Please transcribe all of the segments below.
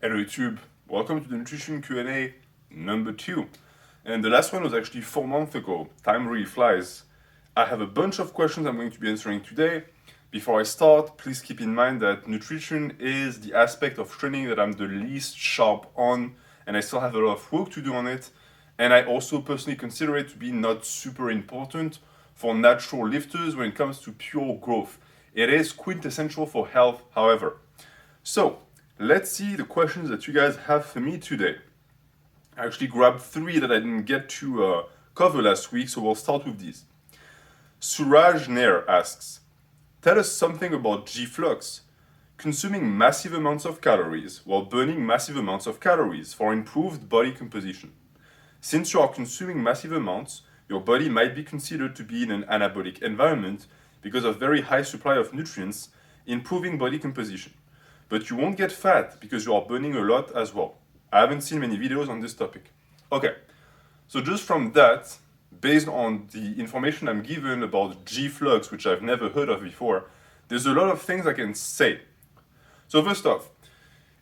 Hello YouTube, welcome to the Nutrition Q&A number 2. And the last one was actually 4 months ago. Time really flies. I have a bunch of questions I'm going to be answering today. Before I start, please keep in mind that nutrition is the aspect of training that I'm the least sharp on, and I still have a lot of work to do on it. And I also personally consider it to be not super important for natural lifters when it comes to pure growth. It is quintessential for health, however. So, let's see the questions that you guys have for me today. I actually grabbed 3 that I didn't get to cover last week, so we'll start with these. Suraj Nair asks, tell us something about gflux. Consuming massive amounts of calories while burning massive amounts of calories for improved body composition. Since you are consuming massive amounts, your body might be considered to be in an anabolic environment because of very high supply of nutrients, improving body composition. But you won't get fat because you are burning a lot as well. I haven't seen many videos on this topic. Okay, so just from that, based on the information I'm given about gflux, which I've never heard of before, there's a lot of things I can say. So first off,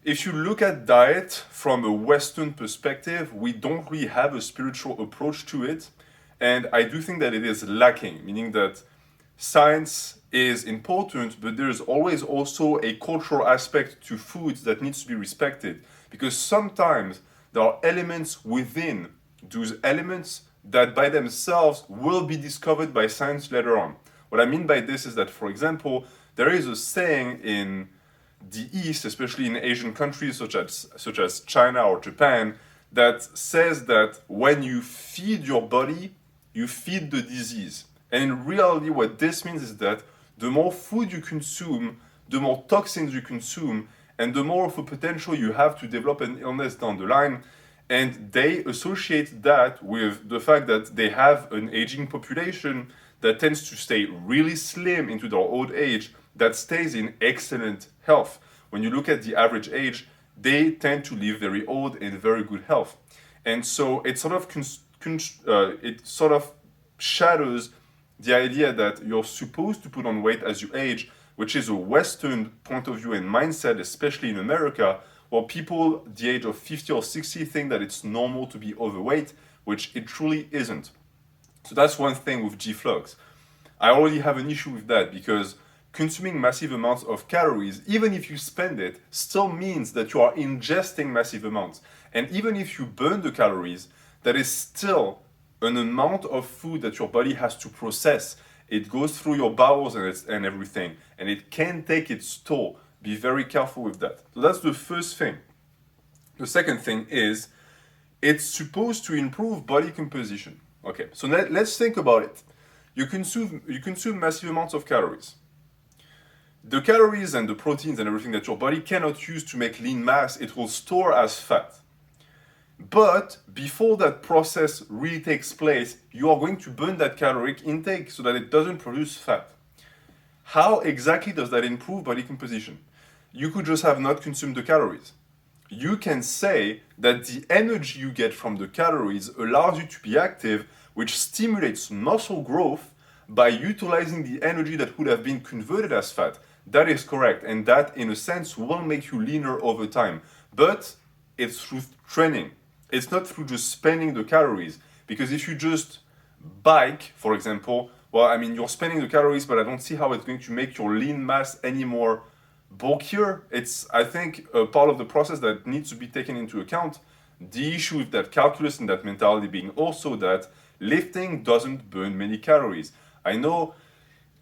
if you look at diet from a Western perspective, we don't really have a spiritual approach to it. And I do think that it is lacking, meaning that science is important, but there's always also a cultural aspect to foods that needs to be respected, because sometimes there are elements within those elements that by themselves will be discovered by science later on. What I mean by this is that, for example, there is a saying in the East, especially in Asian countries such as China or Japan, that says that when you feed your body, you feed the disease. And in reality, what this means is that the more food you consume, the more toxins you consume, and the more of a potential you have to develop an illness down the line. And they associate that with the fact that they have an aging population that tends to stay really slim into their old age, that stays in excellent health. When you look at the average age, they tend to live very old in very good health. And so it sort of shadows the idea that you're supposed to put on weight as you age, which is a Western point of view and mindset, especially in America, where people the age of 50 or 60 think that it's normal to be overweight, which it truly isn't. So that's one thing with gflux. I already have an issue with that because consuming massive amounts of calories, even if you spend it, still means that you are ingesting massive amounts. And even if you burn the calories, that is still an amount of food that your body has to process. It goes through your bowels and everything, and it can take its toll. Be very careful with that. So that's the first thing. The second thing is, it's supposed to improve body composition. Okay, so let's think about it. You consume massive amounts of calories. The calories and the proteins and everything that your body cannot use to make lean mass, it will store as fat. But before that process really takes place, you are going to burn that caloric intake so that it doesn't produce fat. How exactly does that improve body composition? You could just have not consumed the calories. You can say that the energy you get from the calories allows you to be active, which stimulates muscle growth by utilizing the energy that would have been converted as fat. That is correct, and that in a sense will make you leaner over time. But it's through training. It's not through just spending the calories, because if you just bike, for example, well, I mean, you're spending the calories, but I don't see how it's going to make your lean mass any more bulkier. It's, I think, a part of the process that needs to be taken into account. The issue with that calculus and that mentality being also that lifting doesn't burn many calories. I know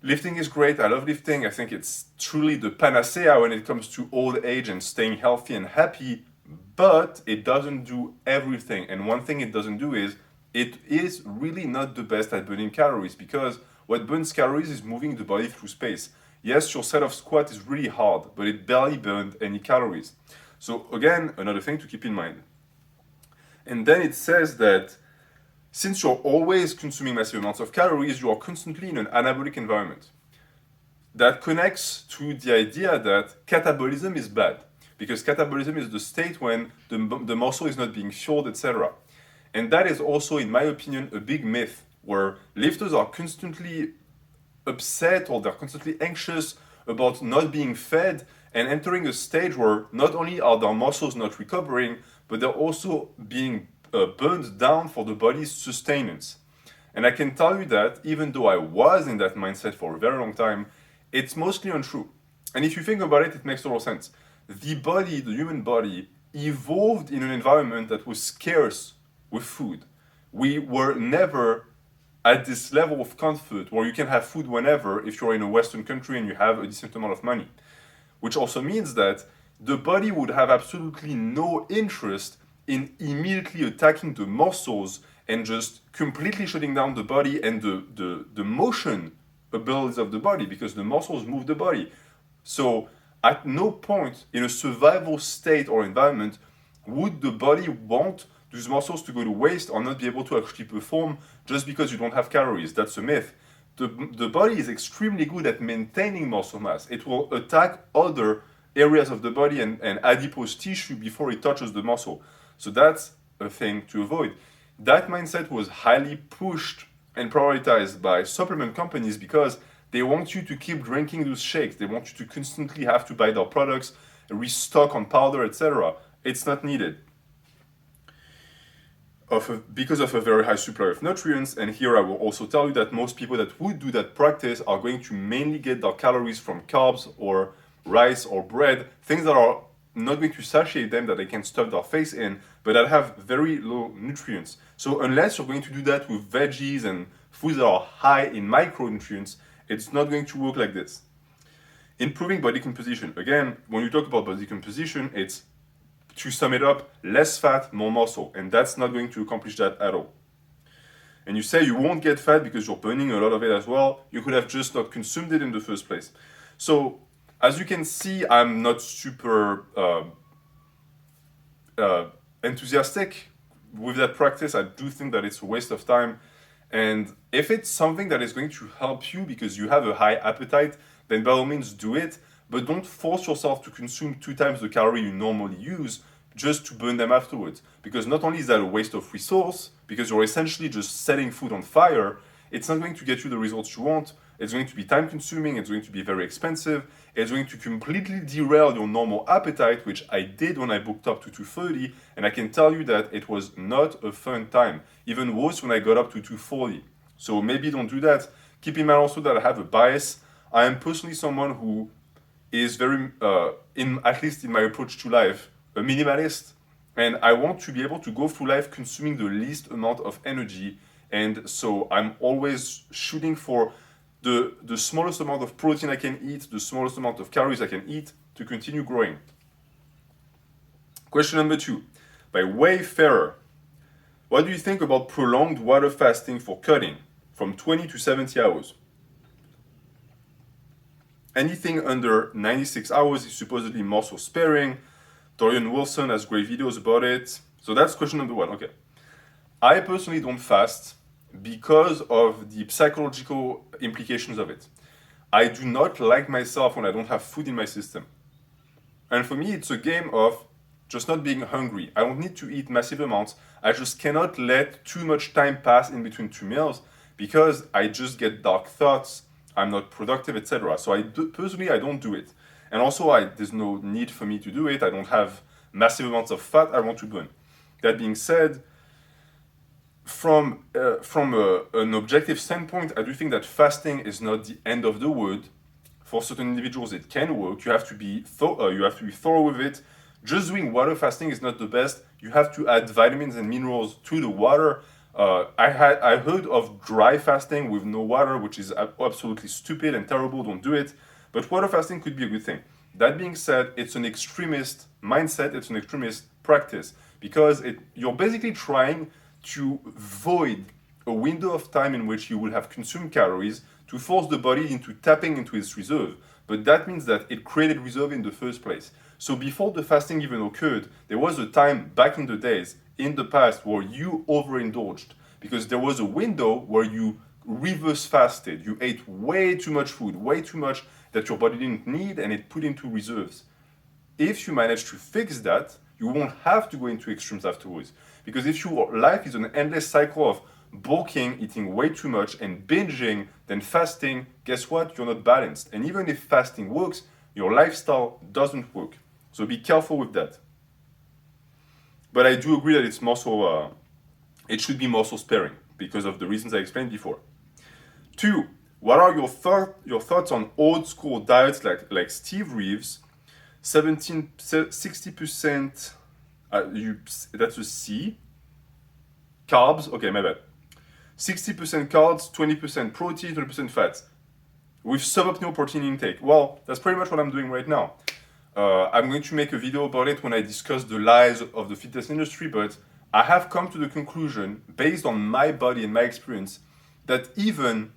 lifting is great. I love lifting. I think it's truly the panacea when it comes to old age and staying healthy and happy. But it doesn't do everything. And one thing it doesn't do is, it is really not the best at burning calories, because what burns calories is moving the body through space. Yes, your set of squat is really hard, but it barely burned any calories. So again, another thing to keep in mind. And then it says that since you're always consuming massive amounts of calories, you are constantly in an anabolic environment. That connects to the idea that catabolism is bad, because catabolism is the state when the muscle is not being fueled, etc. And that is also, in my opinion, a big myth, where lifters are constantly upset or they're constantly anxious about not being fed, and entering a stage where not only are their muscles not recovering, but they're also being burned down for the body's sustenance. And I can tell you that even though I was in that mindset for a very long time, it's mostly untrue. And if you think about it, it makes total sense. The body, the human body, evolved in an environment that was scarce with food. We were never at this level of comfort where you can have food whenever if you're in a Western country and you have a decent amount of money. Which also means that the body would have absolutely no interest in immediately attacking the muscles and just completely shutting down the body and the motion abilities of the body, because the muscles move the body. So at no point in a survival state or environment would the body want those muscles to go to waste or not be able to actually perform just because you don't have calories. That's a myth. The body is extremely good at maintaining muscle mass. It will attack other areas of the body and adipose tissue before it touches the muscle. So that's a thing to avoid. That mindset was highly pushed and prioritized by supplement companies because they want you to keep drinking those shakes. They want you to constantly have to buy their products, restock on powder, etc. It's not needed. Because of a very high supply of nutrients. And here I will also tell you that most people that would do that practice are going to mainly get their calories from carbs or rice or bread, things that are not going to satiate them, that they can stuff their face in, but that have very low nutrients. So unless you're going to do that with veggies and foods that are high in micronutrients, it's not going to work like this. Improving body composition. Again, when you talk about body composition, it's, to sum it up, less fat, more muscle, and that's not going to accomplish that at all. And you say you won't get fat because you're burning a lot of it as well. You could have just not consumed it in the first place. So as you can see, I'm not super enthusiastic with that practice. I do think that it's a waste of time. And if it's something that is going to help you because you have a high appetite, then by all means do it. But don't force yourself to consume 2 times the calorie you normally use just to burn them afterwards. Because not only is that a waste of resource, because you're essentially just setting food on fire, it's not going to get you the results you want. It's going to be time consuming, it's going to be very expensive, it's going to completely derail your normal appetite, which I did when I booked up to 230, and I can tell you that it was not a fun time. Even worse when I got up to 240. So maybe don't do that. Keep in mind also that I have a bias. I am personally someone who is very, at least in my approach to life, a minimalist. And I want to be able to go through life consuming the least amount of energy. And so I'm always shooting for the smallest amount of protein I can eat, the smallest amount of calories I can eat to continue growing. Question number 2, by Wayfarer. What do you think about prolonged water fasting for cutting from 20 to 70 hours? Anything under 96 hours is supposedly muscle sparing. Dorian Wilson has great videos about it. So that's question number 1. Okay. I personally don't fast because of the psychological implications of it. I do not like myself when I don't have food in my system. And for me, it's a game of just not being hungry. I don't need to eat massive amounts. I just cannot let too much time pass in between 2 meals because I just get dark thoughts. I'm not productive, etc. So personally, I don't do it. And also, there's no need for me to do it. I don't have massive amounts of fat I want to burn. That being said, from an objective standpoint, I do think that fasting is not the end of the world. For certain individuals, it can work. You have to be thorough with it. Just doing water fasting is not the best. You have to add vitamins and minerals to the water. I heard of dry fasting with no water, which is absolutely stupid and terrible. Don't do it. But water fasting could be a good thing. That being said, it's an extremist mindset. It's an extremist practice because you're basically trying to void a window of time in which you will have consumed calories to force the body into tapping into its reserve. But that means that it created reserve in the first place. So before the fasting even occurred, there was a time back in the days, in the past, where you overindulged because there was a window where you reverse fasted. You ate way too much food, way too much that your body didn't need, and it put into reserves. If you manage to fix that, you won't have to go into extremes afterwards. Because if your life is an endless cycle of bulking, eating way too much, and binging, then fasting, guess what? You're not balanced. And even if fasting works, your lifestyle doesn't work. So be careful with that. But I do agree that it's more so, it should be more so sparing because of the reasons I explained before. 2, what are your thoughts on old school diets like Steve Reeves? 60%, that's a C. Carbs, okay, my bad. 60% carbs, 20% protein, 20% fats, with suboptimal protein intake. Well, that's pretty much what I'm doing right now. I'm going to make a video about it when I discuss the lies of the fitness industry, but I have come to the conclusion, based on my body and my experience, that even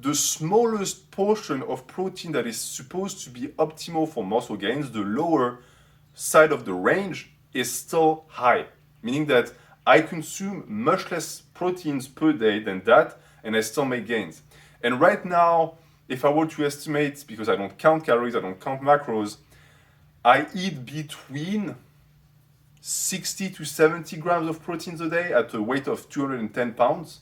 the smallest portion of protein that is supposed to be optimal for muscle gains, the lower side of the range, is still high. Meaning that I consume much less proteins per day than that, and I still make gains. And right now, if I were to estimate, because I don't count calories, I don't count macros, I eat between 60 to 70 grams of proteins a day at a weight of 210 pounds.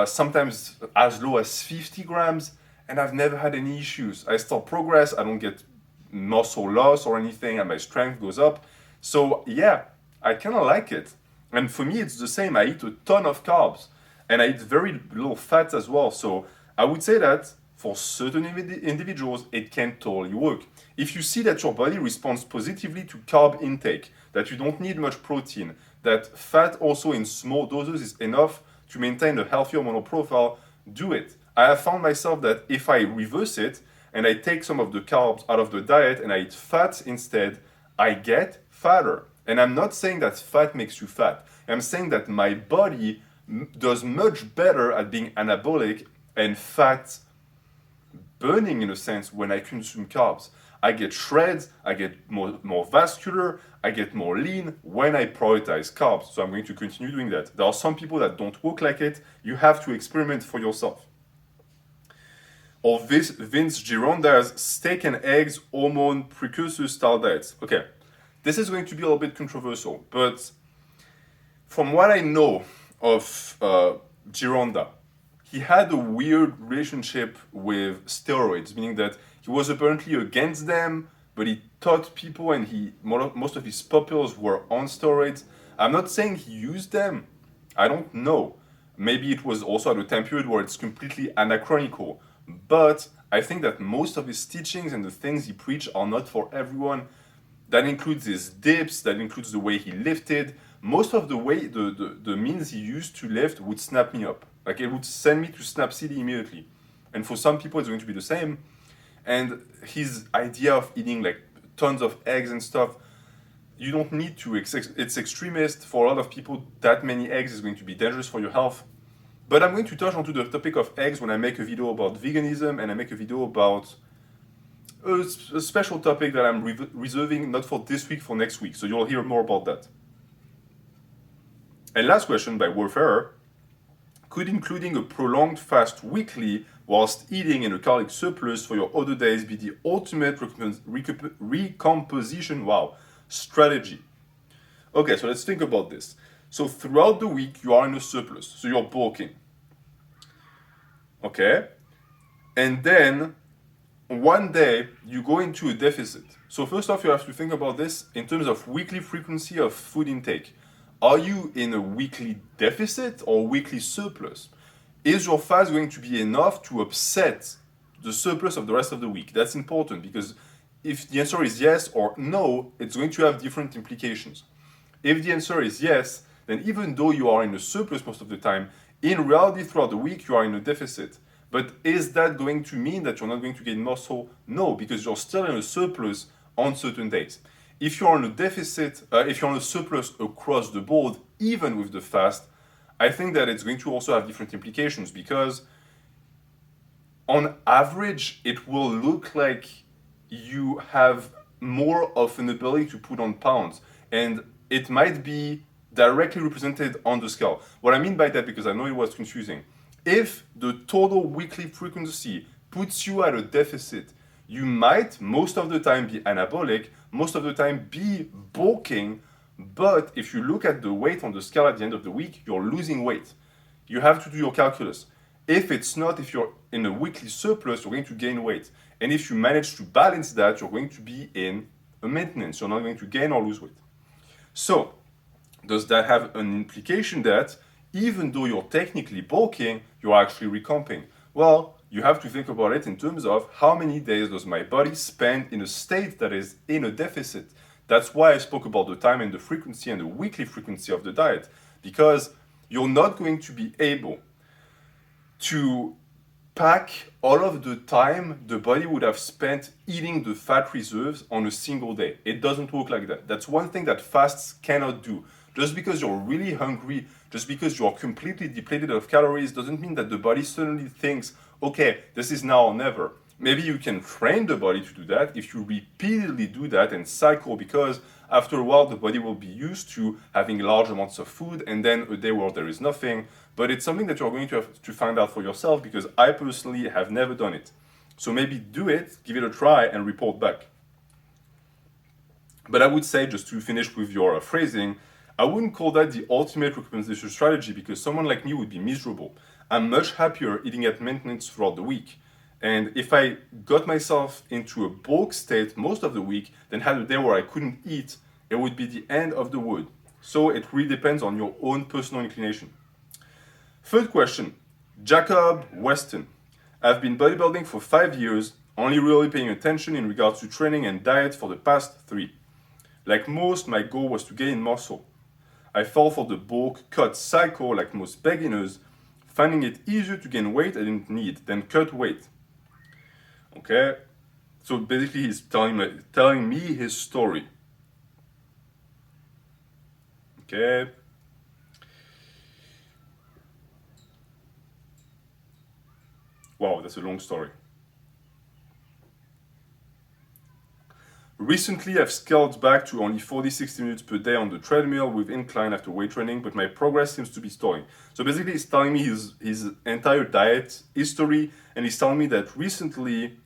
Sometimes as low as 50 grams, and I've never had any issues. I still progress, I don't get muscle loss or anything, and my strength goes up. So yeah, I kind of like it. And for me, it's the same. I eat a ton of carbs, and I eat very little fats as well. So I would say that for certain individuals, it can totally work. If you see that your body responds positively to carb intake, that you don't need much protein, that fat also in small doses is enough to maintain a healthy hormonal profile, do it. I have found myself that if I reverse it and I take some of the carbs out of the diet and I eat fats instead, I get fatter. And I'm not saying that fat makes you fat. I'm saying that my body does much better at being anabolic and fat burning, in a sense, when I consume carbs. I get shreds, I get more vascular, I get more lean when I prioritize carbs. So I'm going to continue doing that. There are some people that don't work like it. You have to experiment for yourself. Or Vince Gironda's steak and eggs hormone precursor style diets. Okay, this is going to be a little bit controversial, but from what I know of Gironda, he had a weird relationship with steroids, meaning that he was apparently against them, but he taught people, and most of his pupils were on steroids. I'm not saying he used them. I don't know. Maybe it was also at a time period where it's completely anachronical. But I think that most of his teachings and the things he preached are not for everyone. That includes his dips, that includes the way he lifted. Most of the way, the means he used to lift would snap me up. Like it would send me to Snap City immediately. And for some people, it's going to be the same. And his idea of eating like tons of eggs and stuff, you don't need to. It's extremist. For a lot of people, that many eggs is going to be dangerous for your health. But I'm going to touch onto the topic of eggs when I make a video about veganism, and I make a video about a special topic that I'm reserving not for this week, for next week. So you'll hear more about that. And last question by Warfare. Could including a prolonged fast weekly whilst eating in a caloric surplus for your other days be the ultimate recomposition strategy? Okay, so let's think about this. So throughout the week, you are in a surplus, so you're bulking. Okay? And then one day, you go into a deficit. So first off, you have to think about this in terms of weekly frequency of food intake. Are you in a weekly deficit or weekly surplus? Is your fast going to be enough to upset the surplus of the rest of the week? That's important, because if the answer is yes or no, it's going to have different implications. If the answer is yes, then even though you are in a surplus most of the time, in reality throughout the week you are in a deficit. But is that going to mean that you're not going to gain muscle? No, because you're still in a surplus on certain days. If you're in a deficit, if you're in a surplus across the board, even with the fast, I think that it's going to also have different implications, because on average, it will look like you have more of an ability to put on pounds, and it might be directly represented on the scale. What I mean by that, because I know it was confusing, if the total weekly frequency puts you at a deficit, you might most of the time be anabolic, most of the time be bulking, but if you look at the weight on the scale at the end of the week, you're losing weight. You have to do your calculus. If it's not, if you're in a weekly surplus, you're going to gain weight. And if you manage to balance that, you're going to be in a maintenance. You're not going to gain or lose weight. So, does that have an implication that even though you're technically bulking, you're actually recomping? Well, you have to think about it in terms of how many days does my body spend in a state that is in a deficit. That's why I spoke about the time and the frequency and the weekly frequency of the diet, because you're not going to be able to pack all of the time the body would have spent eating the fat reserves on a single day. It doesn't work like that. That's one thing that fasts cannot do. Just because you're really hungry, just because you're completely depleted of calories, doesn't mean that the body suddenly thinks, okay, this is now or never. Maybe you can train the body to do that if you repeatedly do that and cycle, because after a while the body will be used to having large amounts of food and then a day where there is nothing. But it's something that you're going to have to find out for yourself, because I personally have never done it. So maybe do it, give it a try, and report back. But I would say, just to finish with your phrasing, I wouldn't call that the ultimate recompensation strategy, because someone like me would be miserable. I'm much happier eating at maintenance throughout the week. And if I got myself into a bulk state most of the week, then had a day where I couldn't eat, it would be the end of the wood. So it really depends on your own personal inclination. Third question, Jacob Weston. I've been bodybuilding for 5 years, only really paying attention in regards to training and diet for the past 3. Like most, my goal was to gain muscle. I fell for the bulk cut cycle like most beginners, finding it easier to gain weight I didn't need than cut weight. Okay, so basically he's telling me his story. Okay. Wow, that's a long story. Recently, I've scaled back to only 40-60 minutes per day on the treadmill with incline after weight training, but my progress seems to be stalling. So basically, he's telling me his entire diet history, and he's telling me that recently,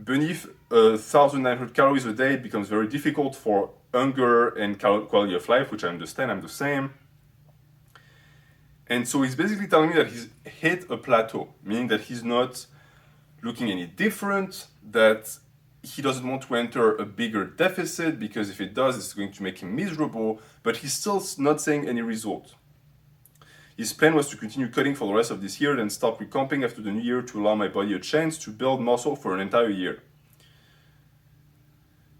beneath 1,900 calories a day, it becomes very difficult for hunger and quality of life, which I understand, I'm the same. And so he's basically telling me that he's hit a plateau, meaning that he's not looking any different, that he doesn't want to enter a bigger deficit, because if it does, it's going to make him miserable, but he's still not seeing any result. His plan was to continue cutting for the rest of this year, then stop recomping after the new year to allow my body a chance to build muscle for an entire year.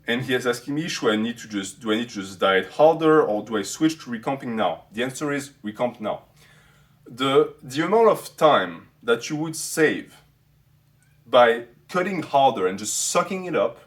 And he is asking me, do I need to just diet harder, or do I switch to recomping now? The answer is recomp now. The amount of time that you would save by cutting harder and just sucking it up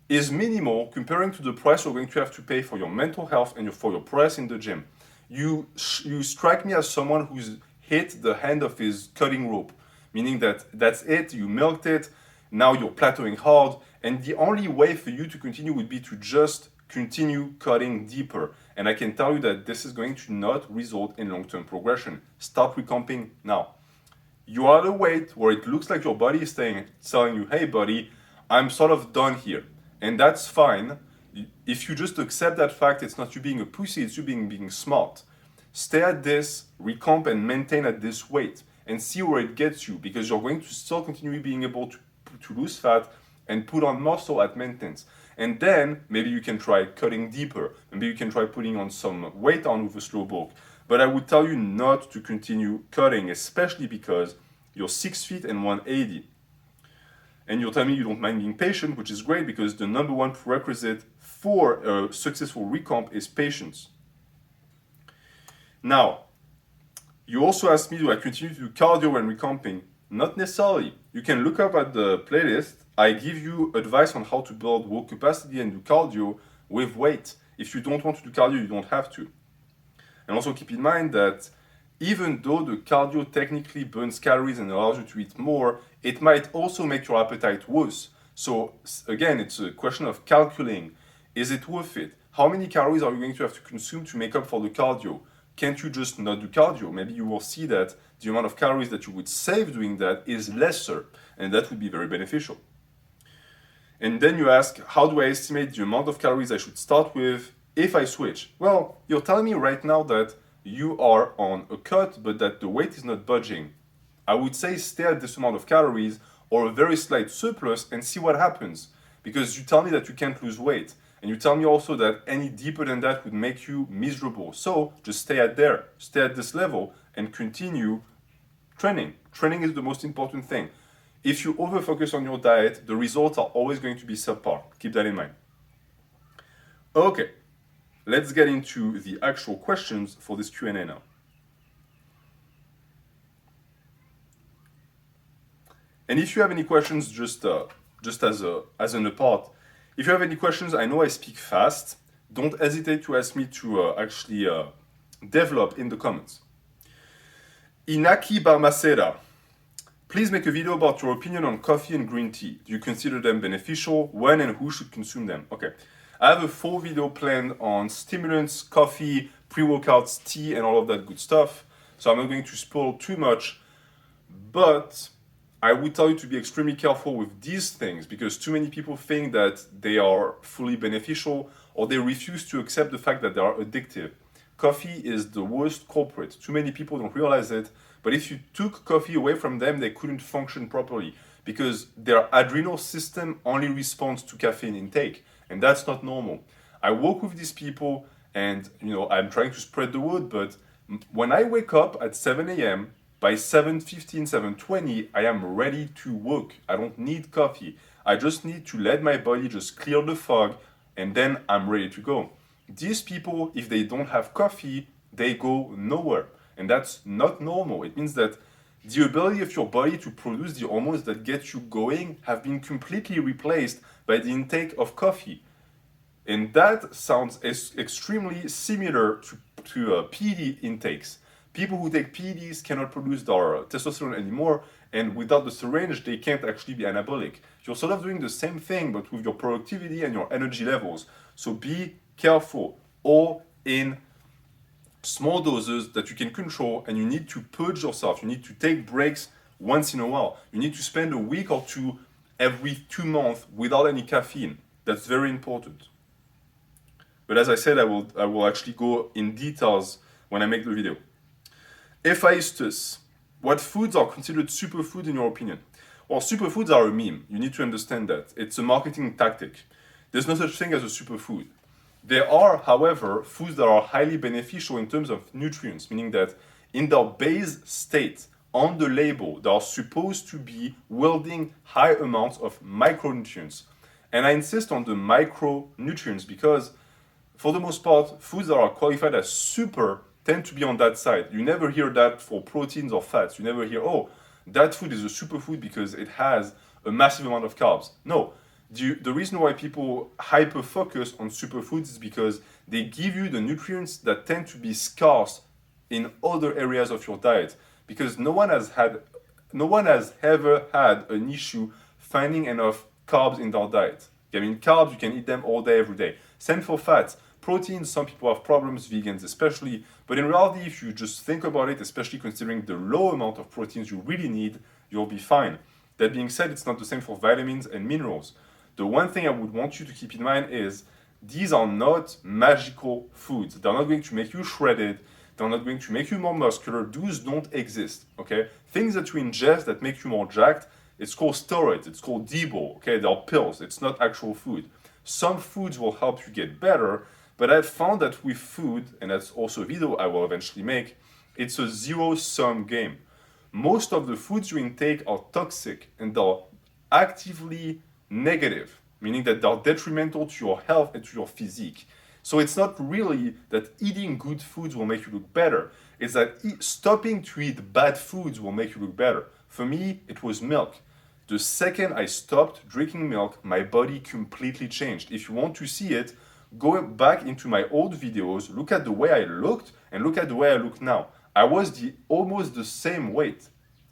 is minimal comparing to the price you're going to have to pay for your mental health and for your progress in the gym. You strike me as someone who's hit the end of his cutting rope, meaning that that's it, you milked it, now you're plateauing hard, and the only way for you to continue would be to just continue cutting deeper. And I can tell you that this is going to not result in long-term progression. Start recomping now. You are at a weight where it looks like your body is telling you, hey buddy, I'm sort of done here. And that's fine. If you just accept that fact, it's not you being a pussy, it's you being smart. Stay at this, recomp and maintain at this weight and see where it gets you, because you're going to still continue being able to lose fat and put on muscle at maintenance. And then maybe you can try cutting deeper. Maybe you can try putting on some weight on with a slow bulk. But I would tell you not to continue cutting, especially because you're 6 feet and 180. And you're telling me you don't mind being patient, which is great, because the number one prerequisite for a successful recomp is patience. Now, you also asked me, do I continue to do cardio when recomping? Not necessarily. You can look up at the playlist. I give you advice on how to build work capacity and do cardio with weight. If you don't want to do cardio, you don't have to. And also keep in mind that even though the cardio technically burns calories and allows you to eat more, it might also make your appetite worse. So again, it's a question of calculating. Is it worth it? How many calories are you going to have to consume to make up for the cardio? Can't you just not do cardio? Maybe you will see that the amount of calories that you would save doing that is lesser, and that would be very beneficial. And then you ask, how do I estimate the amount of calories I should start with if I switch? Well, you're telling me right now that you are on a cut, but that the weight is not budging. I would say stay at this amount of calories or a very slight surplus and see what happens. Because you tell me that you can't lose weight. And you tell me also that any deeper than that would make you miserable. So just stay at this level and continue training. Training is the most important thing. If you over-focus on your diet, the results are always going to be subpar. Keep that in mind. Okay, let's get into the actual questions for this Q&A now. And if you have any questions, just as an apart, if you have any questions, I know I speak fast. Don't hesitate to ask me to actually develop in the comments. Inaki Barmacera, please make a video about your opinion on coffee and green tea. Do you consider them beneficial? When and who should consume them? Okay, I have a full video planned on stimulants, coffee, pre-workouts, tea, and all of that good stuff. So I'm not going to spoil too much, but I would tell you to be extremely careful with these things because too many people think that they are fully beneficial or they refuse to accept the fact that they are addictive. Coffee is the worst culprit. Too many people don't realize it, but if you took coffee away from them, they couldn't function properly because their adrenal system only responds to caffeine intake, and that's not normal. I work with these people and I'm trying to spread the word, but when I wake up at 7 a.m., by 7:15, 7:20, I am ready to work. I don't need coffee. I just need to let my body just clear the fog and then I'm ready to go. These people, if they don't have coffee, they go nowhere. And that's not normal. It means that the ability of your body to produce the hormones that get you going have been completely replaced by the intake of coffee. And that sounds extremely similar to PED intakes. People who take PEDs cannot produce their testosterone anymore, and without the syringe, they can't actually be anabolic. You're sort of doing the same thing, but with your productivity and your energy levels. So be careful, or in small doses that you can control, and you need to purge yourself. You need to take breaks once in a while. You need to spend a week or two every 2 months without any caffeine. That's very important. But as I said, I will actually go in details when I make the video. Hephaestus, what foods are considered superfood in your opinion? Well, superfoods are a meme. You need to understand that. It's a marketing tactic. There's no such thing as a superfood. There are, however, foods that are highly beneficial in terms of nutrients, meaning that in their base state, on the label, they are supposed to be wielding high amounts of micronutrients. And I insist on the micronutrients because, for the most part, foods that are qualified as super tend to be on that side. You never hear that for proteins or fats. You never hear, oh, that food is a superfood because it has a massive amount of carbs. No, the reason why people hyper-focus on superfoods is because they give you the nutrients that tend to be scarce in other areas of your diet. Because no one has ever had an issue finding enough carbs in their diet. I mean, carbs, you can eat them all day, every day. Same for fats. Proteins, some people have problems, vegans especially, but in reality, if you just think about it, especially considering the low amount of proteins you really need, you'll be fine. That being said, it's not the same for vitamins and minerals. The one thing I would want you to keep in mind is these are not magical foods. They're not going to make you shredded. They're not going to make you more muscular. Those don't exist, okay? Things that you ingest that make you more jacked, it's called steroids, it's called Debo, okay? They're pills, it's not actual food. Some foods will help you get better, but I've found that with food, and that's also a video I will eventually make, it's a zero-sum game. Most of the foods you intake are toxic and they're actively negative, meaning that they're detrimental to your health and to your physique. So it's not really that eating good foods will make you look better. It's that stopping to eat bad foods will make you look better. For me, it was milk. The second I stopped drinking milk, my body completely changed. If you want to see it, go back into my old videos, look at the way I looked, and look at the way I look now. I was almost the same weight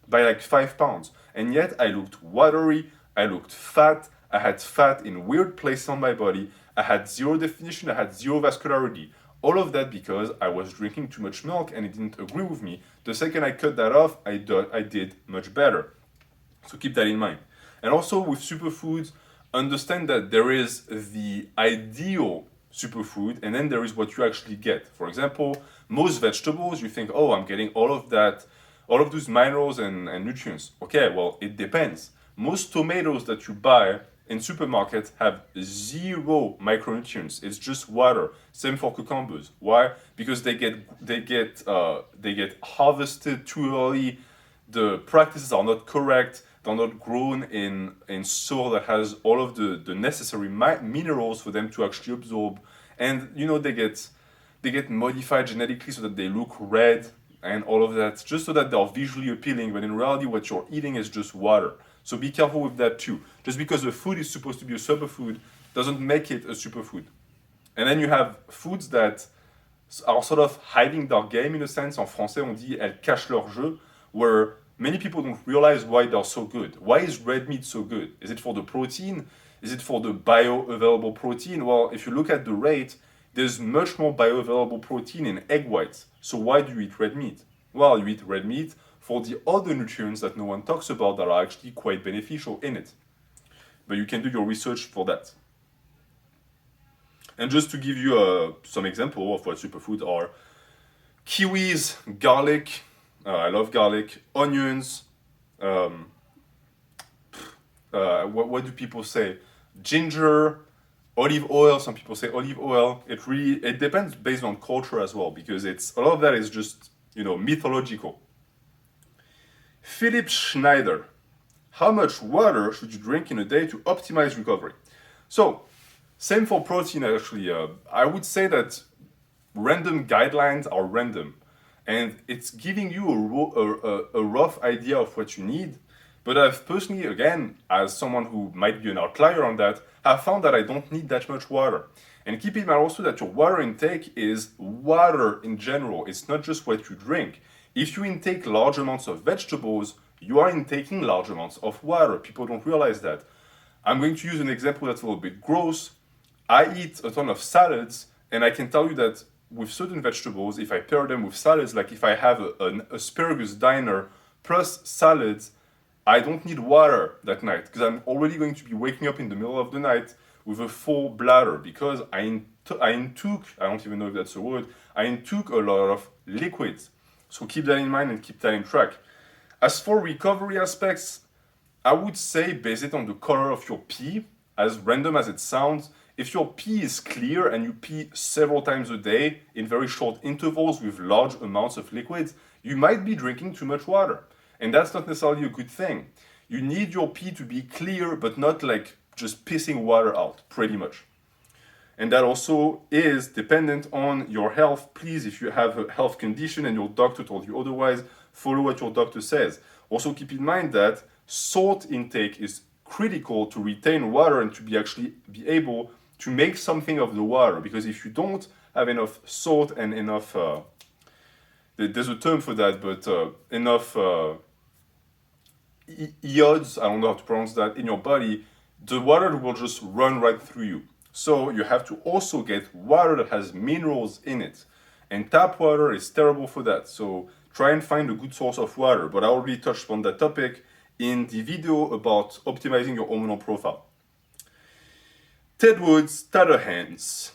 by like 5 pounds, and yet I looked watery, I looked fat, I had fat in weird places on my body, I had zero definition, I had zero vascularity. All of that because I was drinking too much milk and it didn't agree with me. The second I cut that off, I did much better. So keep that in mind. And also with superfoods, understand that there is the ideal superfood and then there is what you actually get. For example, most vegetables, you think, oh, I'm getting all of that all of those minerals and nutrients. Okay, well, it depends. Most tomatoes that you buy in supermarkets have zero micronutrients. It's just water. Same for cucumbers. Why? Because they get harvested too early. The practices are not correct. They're not grown in soil that has all of the necessary minerals for them to actually absorb. And they get modified genetically so that they look red and all of that, just so that they're visually appealing. But in reality, what you're eating is just water. So be careful with that too. Just because a food is supposed to be a superfood doesn't make it a superfood. And then you have foods that are sort of hiding their game in a sense. En français, on dit elles cachent leur jeu, where many people don't realize why they're so good. Why is red meat so good? Is it for the protein? Is it for the bioavailable protein? Well, if you look at the rate, there's much more bioavailable protein in egg whites. So why do you eat red meat? Well, you eat red meat for the other nutrients that no one talks about that are actually quite beneficial in it. But you can do your research for that. And just to give you some example of what superfoods are, kiwis, garlic, I love garlic, onions, what do people say? Ginger, olive oil, some people say olive oil. It depends based on culture as well, because a lot of that is just, mythological. Philip Schneider, how much water should you drink in a day to optimize recovery? So, same for protein actually. I would say that random guidelines are random, and it's giving you a rough idea of what you need. But I've personally, again, as someone who might be an outlier on that, have found that I don't need that much water. And keep in mind also that your water intake is water in general. It's not just what you drink. If you intake large amounts of vegetables, you are intaking large amounts of water. People don't realize that. I'm going to use an example that's a little bit gross. I eat a ton of salads, and I can tell you that with certain vegetables, if I pair them with salads, like if I have an asparagus diner plus salads, I don't need water that night because I'm already going to be waking up in the middle of the night with a full bladder because I intook, I don't even know if that's a word, I intook a lot of liquids. So keep that in mind and keep that in track. As for recovery aspects, I would say base it on the color of your pee, as random as it sounds. If your pee is clear and you pee several times a day in very short intervals with large amounts of liquids, you might be drinking too much water. And that's not necessarily a good thing. You need your pee to be clear, but not like just pissing water out, pretty much. And that also is dependent on your health. Please, if you have a health condition and your doctor told you otherwise, follow what your doctor says. Also keep in mind that salt intake is critical to retain water and to be able to make something of the water. Because if you don't have enough salt and enough, there's a term for that, but enough iodines, I don't know how to pronounce that, in your body, the water will just run right through you. So you have to also get water that has minerals in it. And tap water is terrible for that. So try and find a good source of water. But I already touched on that topic in the video about optimizing your hormonal profile. Ted Woods, Tather Hands.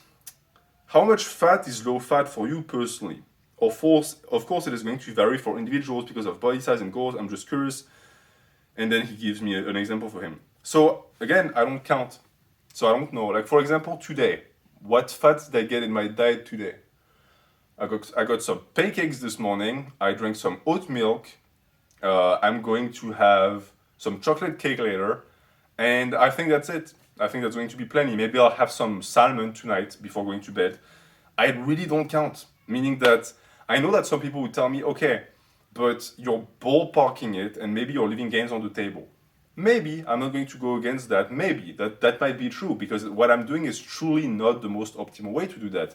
How much fat is low fat for you personally? Of course, it is going to vary for individuals because of body size and goals. I'm just curious. And then he gives me an example for him. So again, I don't count. So I don't know. Like for example, today, what fat did I get in my diet today? I got some pancakes this morning. I drank some oat milk. I'm going to have some chocolate cake later. And I think that's it. I think that's going to be plenty. Maybe I'll have some salmon tonight before going to bed. I really don't count. Meaning that I know that some people would tell me, okay, but you're ballparking it and maybe you're leaving gains on the table. Maybe I'm not going to go against that. Maybe that might be true because what I'm doing is truly not the most optimal way to do that.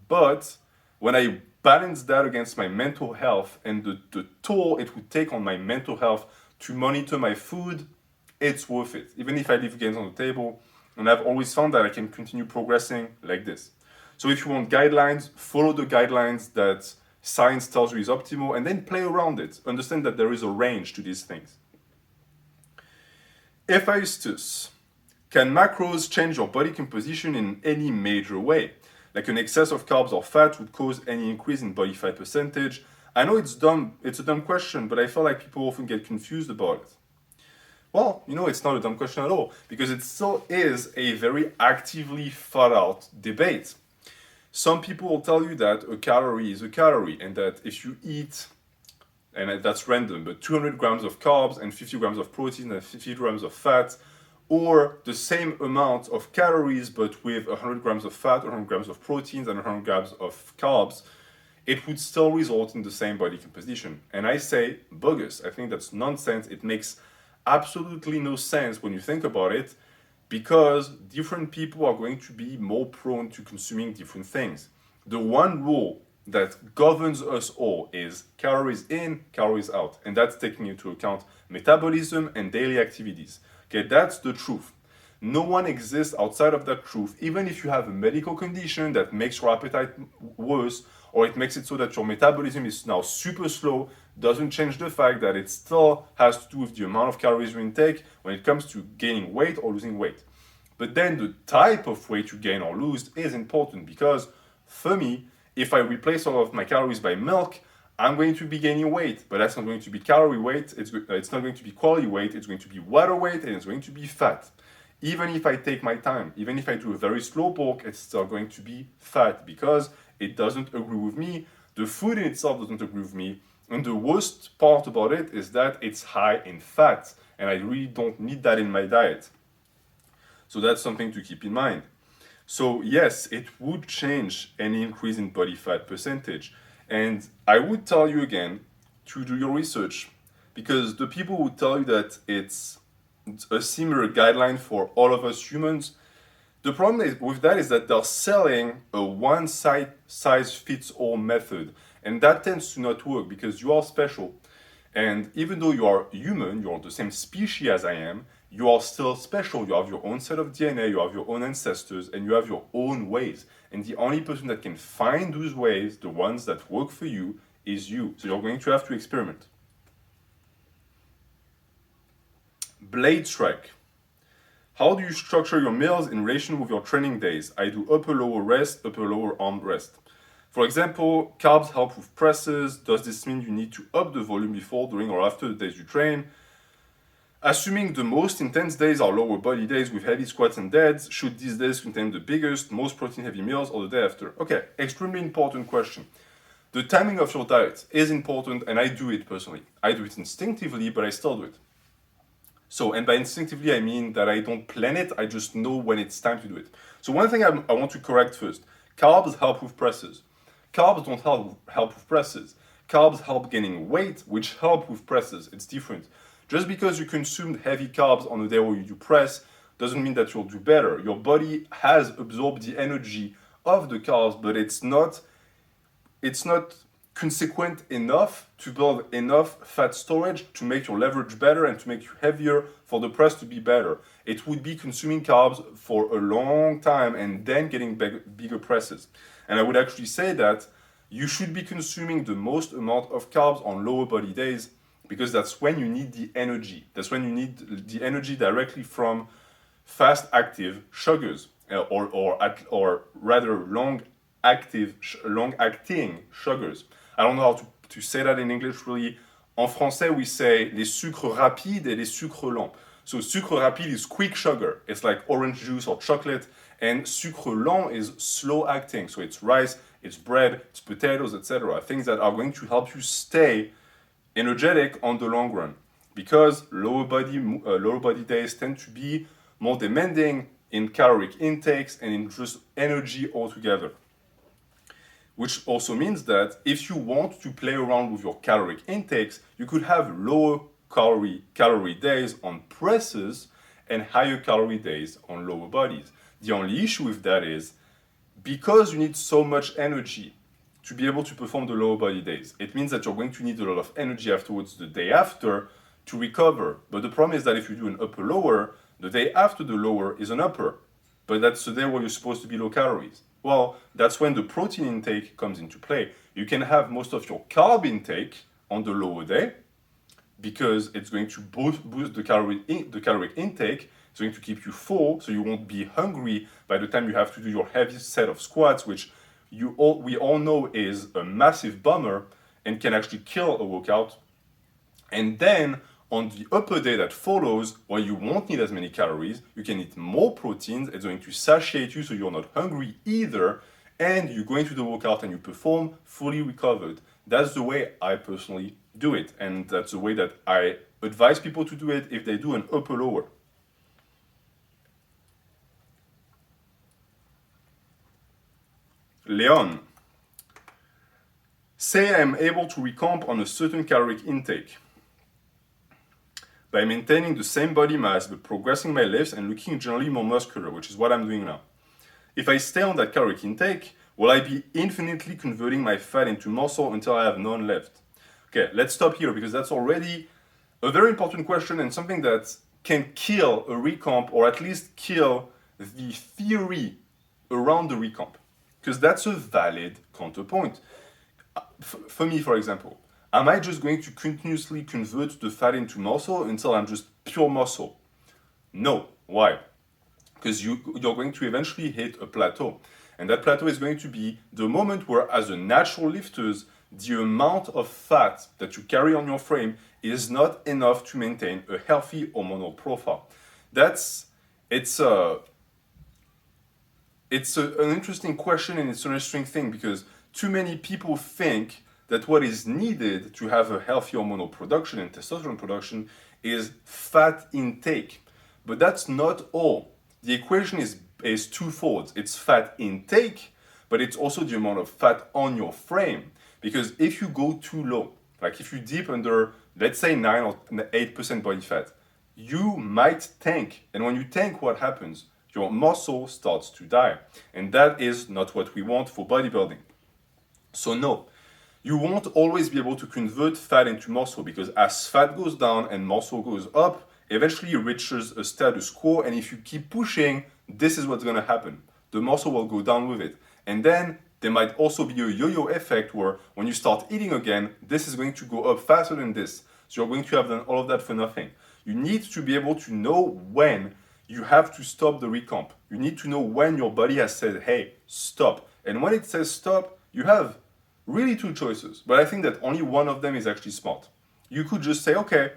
But when I balance that against my mental health and the toll it would take on my mental health to monitor my food, it's worth it. Even if I leave gains on the table, and I've always found that I can continue progressing like this. So if you want guidelines, follow the guidelines that science tells you is optimal and then play around it. Understand that there is a range to these things. Hephaestus, can macros change your body composition in any major way? Like an excess of carbs or fat would cause any increase in body fat percentage? I know it's dumb, it's a dumb question, but I feel like people often get confused about it. Well, it's not a dumb question at all, because it still is a very actively thought out debate. Some people will tell you that a calorie is a calorie, and that if you eat, and that's random, but 200 grams of carbs and 50 grams of protein and 50 grams of fat, or the same amount of calories but with 100 grams of fat, 100 grams of proteins, and 100 grams of carbs, it would still result in the same body composition. And I say bogus. I think that's nonsense. It makes absolutely no sense when you think about it, because different people are going to be more prone to consuming different things. The one rule that governs us all is calories in, calories out, and that's taking into account metabolism and daily activities. Okay, that's the truth. No one exists outside of that truth, even if you have a medical condition that makes your appetite worse, or it makes it so that your metabolism is now super slow, doesn't change the fact that it still has to do with the amount of calories you intake when it comes to gaining weight or losing weight. But then the type of weight you gain or lose is important, because for me, if I replace all of my calories by milk, I'm going to be gaining weight, but that's not going to be calorie weight, it's not going to be quality weight, it's going to be water weight, and it's going to be fat. Even if I take my time, even if I do a very slow bulk, it's still going to be fat, because it doesn't agree with me, the food in itself doesn't agree with me, and the worst part about it is that it's high in fat, and I really don't need that in my diet. So that's something to keep in mind. So yes, it would change any increase in body fat percentage. And I would tell you again to do your research, because the people who tell you that it's a similar guideline for all of us humans, the problem with that is that they're selling a one-size-fits-all method. And that tends to not work, because you are special. And even though you are human, you're the same species as I am, you are still special. You have your own set of DNA, you have your own ancestors, and you have your own ways. And the only person that can find those ways, the ones that work for you, is you. So you're going to have to experiment. Blade strike. How do you structure your meals in relation with your training days? I do upper lower rest, upper lower arm rest. For example, carbs help with presses. Does this mean you need to up the volume before, during, or after the days you train? Assuming the most intense days are lower body days with heavy squats and deads, should these days contain the biggest, most protein-heavy meals, or the day after? Okay, extremely important question. The timing of your diet is important, and I do it personally. I do it instinctively, but I still do it. So, and by instinctively, I mean that I don't plan it, I just know when it's time to do it. So one thing I want to correct first. Carbs help with presses. Carbs don't help with presses. Carbs help gaining weight, which help with presses. It's different. Just because you consumed heavy carbs on a day where you do press doesn't mean that you'll do better. Your body has absorbed the energy of the carbs, but it's not consequent enough to build enough fat storage to make your leverage better and to make you heavier for the press to be better. It would be consuming carbs for a long time and then getting bigger presses. And I would actually say that you should be consuming the most amount of carbs on lower body days, because that's when you need the energy. That's when you need the energy directly from fast active sugars, or rather long acting sugars. I don't know how to say that in English really. En français, we say les sucres rapides et les sucres lents. So sucre rapide is quick sugar. It's like orange juice or chocolate. And sucre lent is slow acting. So it's rice, it's bread, it's potatoes, etc. Things that are going to help you stay energetic on the long run. Because lower body days tend to be more demanding in caloric intakes and in just energy altogether. Which also means that if you want to play around with your caloric intakes, you could have lower calorie days on presses and higher calorie days on lower bodies. The only issue with that is, because you need so much energy to be able to perform the lower body days, it means that you're going to need a lot of energy afterwards the day after to recover. But the problem is that if you do an upper lower, the day after the lower is an upper. But that's the day where you're supposed to be low calories. Well, that's when the protein intake comes into play. You can have most of your carb intake on the lower day, because it's going to boost the caloric intake. It's going to keep you full, so you won't be hungry by the time you have to do your heavy set of squats, which we all know is a massive bummer. and can actually kill a workout. And then on the upper day that follows, where you won't need as many calories, you can eat more proteins. It's going to satiate you so you're not hungry either. And you go into the workout and you perform fully recovered. That's the way I personally do it. And that's the way that I advise people to do it if they do an upper lower. Leon, say I am able to recomp on a certain caloric intake by maintaining the same body mass but progressing my lifts and looking generally more muscular, which is what I'm doing now. If I stay on that caloric intake, will I be infinitely converting my fat into muscle until I have none left? Okay, let's stop here because that's already a very important question and something that can kill a recomp, or at least kill the theory around the recomp, because that's a valid counterpoint. For me, for example, am I just going to continuously convert the fat into muscle until I'm just pure muscle? No. Why? Because you're going to eventually hit a plateau. And that plateau is going to be the moment where, as a natural lifters, the amount of fat that you carry on your frame is not enough to maintain a healthy hormonal profile. It's an interesting question, and it's an interesting thing because too many people think that what is needed to have a healthy hormonal production and testosterone production is fat intake. But that's not all. The equation is twofold. It's fat intake, but it's also the amount of fat on your frame. Because if you go too low, like if you dip under, let's say 9 or 8% body fat, you might tank. And when you tank, what happens? Your muscle starts to die. And that is not what we want for bodybuilding. So no, you won't always be able to convert fat into muscle, because as fat goes down and muscle goes up, eventually it reaches a status quo, and if you keep pushing, this is what's going to happen. The muscle will go down with it. And then there might also be a yo-yo effect where when you start eating again, this is going to go up faster than this. So you're going to have done all of that for nothing. You need to be able to know when you have to stop the recomp. You need to know when your body has said, hey, stop. And when it says stop, you have really two choices. But I think that only one of them is actually smart. You could just say, okay,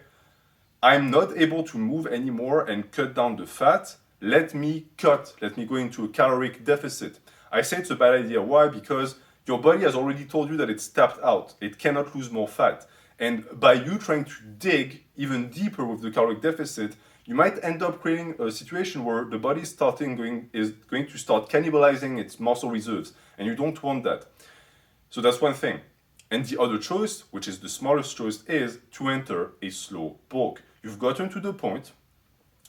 I'm not able to move anymore and cut down the fat. Let me go into a caloric deficit. I say it's a bad idea. Why? Because your body has already told you that it's tapped out. It cannot lose more fat. And by you trying to dig even deeper with the caloric deficit, you might end up creating a situation where the body is going to start cannibalizing its muscle reserves. And you don't want that. So that's one thing. And the other choice, which is the smartest choice, is to enter a slow bulk. You've gotten to the point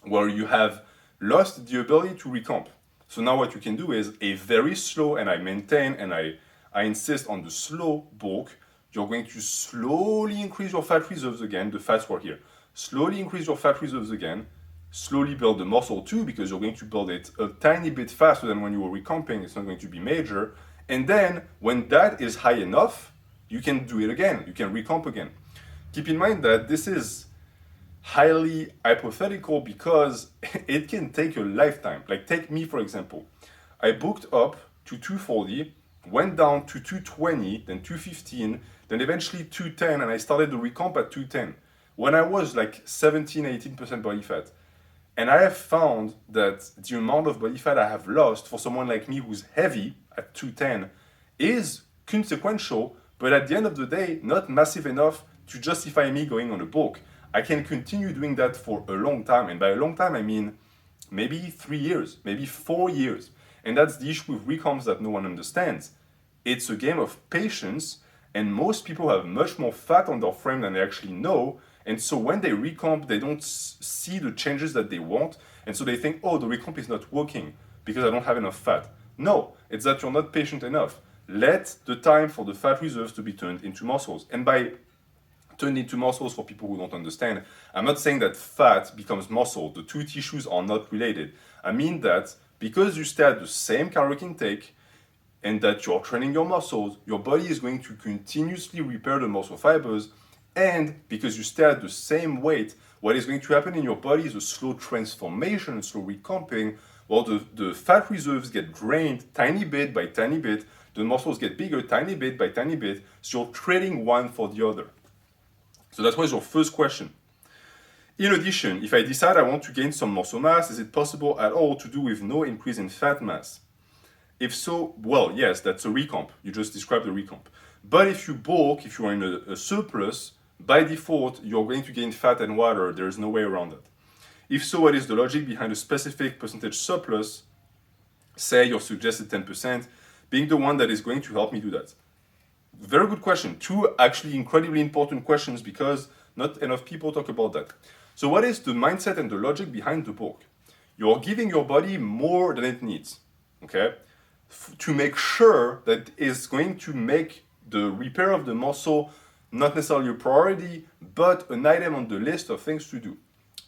where you have lost the ability to recomp. So now what you can do is a very slow, and I maintain and I insist on the slow bulk. You're going to slowly increase your fat reserves again. The fats were here. Slowly increase your fat reserves again. Slowly build the muscle too, because you're going to build it a tiny bit faster than when you were recomping. It's not going to be major. And then when that is high enough, you can do it again. You can recomp again. Keep in mind that this is highly hypothetical because it can take a lifetime. Like take me, for example. I booked up to 240, went down to 220, then 215, then eventually 210, and I started the recomp at 210 when I was like 17, 18% body fat. And I have found that the amount of body fat I have lost for someone like me who's heavy at 210 is consequential, but at the end of the day, not massive enough to justify me going on a bulk. I can continue doing that for a long time. And by a long time, I mean maybe 3 years, maybe 4 years. And that's the issue with recomps that no one understands. It's a game of patience, and most people have much more fat on their frame than they actually know. And so when they recomp, they don't see the changes that they want. And so they think, oh, the recomp is not working because I don't have enough fat. No, it's that you're not patient enough. Let the time for the fat reserves to be turned into muscles. And by turned into muscles, for people who don't understand, I'm not saying that fat becomes muscle. The two tissues are not related. I mean that because you stay at the same caloric intake and that you're training your muscles, your body is going to continuously repair the muscle fibers. And because you stay at the same weight, what is going to happen in your body is a slow transformation, a slow recomping. While the fat reserves get drained tiny bit by tiny bit, the muscles get bigger tiny bit by tiny bit, so you're trading one for the other. So that was your first question. In addition, if I decide I want to gain some muscle mass, is it possible at all to do with no increase in fat mass? If so, well, yes, that's a recomp. You just described the recomp. But if you bulk, if you are in a surplus, by default, you're going to gain fat and water. There is no way around that. If so, what is the logic behind a specific percentage surplus, say your suggested 10%, being the one that is going to help me do that? Very good question. Two actually incredibly important questions because not enough people talk about that. So what is the mindset and the logic behind the bulk? You're giving your body more than it needs, okay? To make sure that it's going to make the repair of the muscle not necessarily a priority, but an item on the list of things to do.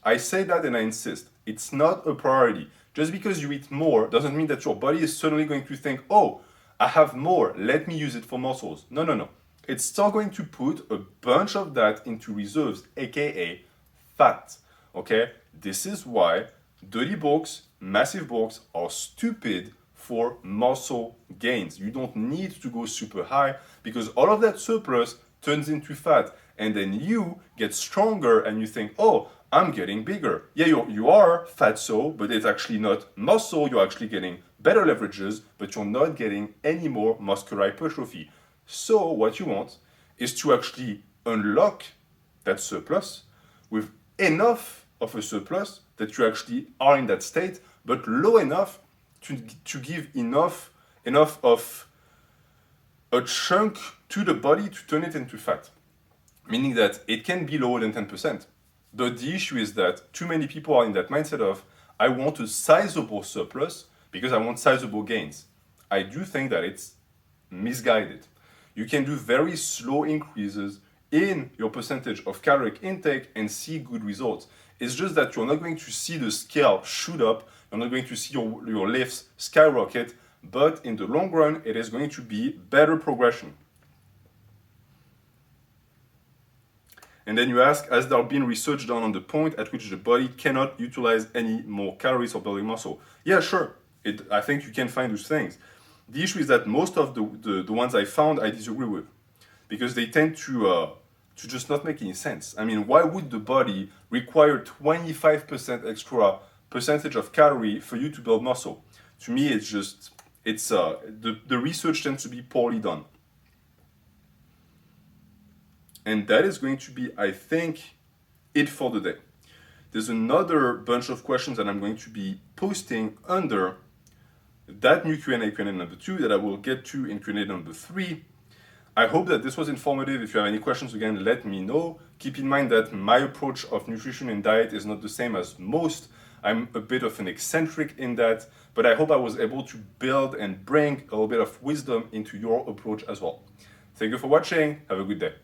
I say that and I insist. It's not a priority. Just because you eat more doesn't mean that your body is suddenly going to think, oh, I have more, let me use it for muscles. No, no, no. It's still going to put a bunch of that into reserves, aka fat. Okay? This is why dirty bulks, massive bulks are stupid for muscle gains. You don't need to go super high because all of that surplus turns into fat. And then you get stronger and you think, oh, I'm getting bigger. Yeah, you are fatso, but it's actually not muscle. You're actually getting better leverages, but you're not getting any more muscular hypertrophy. So what you want is to actually unlock that surplus with enough of a surplus that you actually are in that state, but low enough to give enough of a chunk to the body to turn it into fat. Meaning that it can be lower than 10%. But the issue is that too many people are in that mindset of, I want a sizable surplus because I want sizable gains. I do think that it's misguided. You can do very slow increases in your percentage of caloric intake and see good results. It's just that you're not going to see the scale shoot up, you're not going to see your lifts skyrocket, but in the long run, it is going to be better progression. And then you ask, has there been research done on the point at which the body cannot utilize any more calories for building muscle? Yeah, sure. I think you can find those things. The issue is that most of the ones I found, I disagree with. Because they tend to just not make any sense. I mean, why would the body require 25% extra percentage of calorie for you to build muscle? To me, it's just, the research tends to be poorly done. And that is going to be, I think, it for the day. There's another bunch of questions that I'm going to be posting under that new Q&A number 2 that I will get to in Q&A number 3. I hope that this was informative. If you have any questions, again, let me know. Keep in mind that my approach of nutrition and diet is not the same as most. I'm a bit of an eccentric in that, but I hope I was able to build and bring a little bit of wisdom into your approach as well. Thank you for watching. Have a good day.